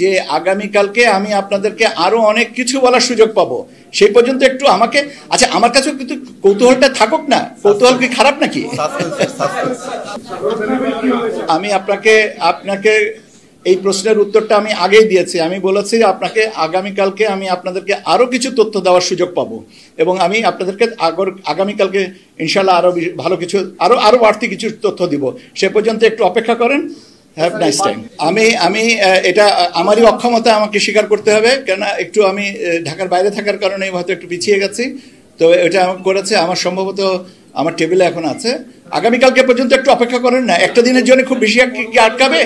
যে আগামীকালকে আমি আপনাদেরকে আরো অনেক কিছু বলার সুযোগ পাবো, সেই পর্যন্ত একটু আমাকে, আচ্ছা আমার কাছেও কিন্তু কৌতূহলটা থাকুক না, কৌতূহল কি খারাপ নাকি? আমি আপনাকে এই প্রশ্নের উত্তরটা আমি আগেই দিয়েছি। আমি বলেছি আপনাকে আগামীকালকে আমি আপনাদেরকে আরো কিছু তথ্য দেওয়ার সুযোগ পাবো, এবং আমি আপনাদেরকে আগামীকালকে ইনশাল্লাহ আরো ভালো কিছু, আরো বাড়তি কিছু তথ্য দিব। সে পর্যন্ত একটু অপেক্ষা করেন। Have nice time. আমি এটা আমারই অক্ষমতা, আমাকে স্বীকার করতে হবে, কেন একটু আমি ঢাকার বাইরে থাকার কারণে হয়তো একটু পিছিয়ে গেছি। তো এটা করেছে আমার সম্ভবত আমার টেবিলে এখন আছে। আগামীকালকে পর্যন্ত একটু অপেক্ষা করেন না, একটা দিনের জন্য খুব বেশি কি আটকাবে?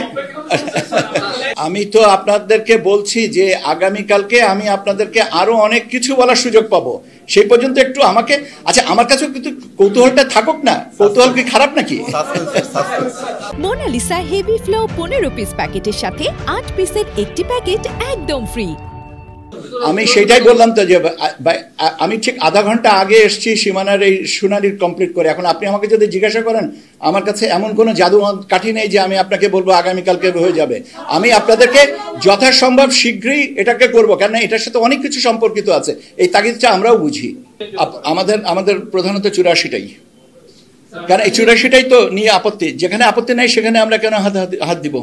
আমি তো আপনাদেরকে বলছি যে আগামীকালকে আমি আপনাদেরকে আরো অনেক কিছু বলার সুযোগ পাবো, সেই পর্যন্ত একটু আমাকে, আচ্ছা আমার কাছেও কিন্তু কৌতূহলটা থাকুক না, কৌতূহল কি খারাপ নাকি? মোনালিসা হেভি ফ্লো 15 পিস প্যাকেটের সাথে 8 পিসের একটি প্যাকেট একদম ফ্রি। আমি সেটাই বললাম তো যে আমি ঠিক আধা ঘন্টা আগে এসেছি সীমানার এই শুনানি কমপ্লিট করে। এখন আপনি আমাকে যদি জিজ্ঞাসা করেন, আমার কাছে এমন কোনো জাদু কাঠি নেই যে আমি আপনাকে বলবো আগামীকালকে হয়ে যাবে। আমি আপনাদেরকে যথাসম্ভব শীঘ্রই এটাকে করবো, কেন এটার সাথে অনেক কিছু সম্পর্কিত আছে। এই তাগিদটা আমরাও বুঝি। আমাদের প্রধানত 84টাই, কারণ এই 84টাই তো নিয়ে আপত্তি, যেখানে আপত্তি নাই সেখানে আমরা কেন হাত দিব?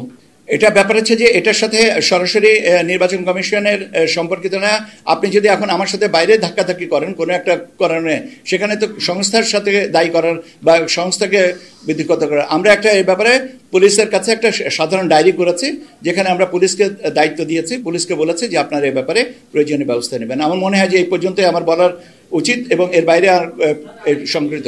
এটা ব্যাপার হচ্ছে যে এটার সাথে সরাসরি নির্বাচন কমিশনের সম্পর্কিত না। আপনি যদি এখন আমার সাথে বাইরে ধাক্কাধাক্কি করেন কোনো একটা কারণে, সেখানে তো সংস্থার সাথে দায়ী করার বা সংস্থাকে বিধিগত করার। আমরা একটা এই ব্যাপারে পুলিশের কাছে একটা সাধারণ ডায়েরি করেছি, যেখানে আমরা পুলিশকে দায়িত্ব দিয়েছি, পুলিশকে বলেছি যে আপনারা এই ব্যাপারে প্রয়োজনীয় ব্যবস্থা নেবেন। আমার মনে হয় যে এই পর্যন্তই আমার বলার উচিত, এবং এর বাইরে আর সংকৃত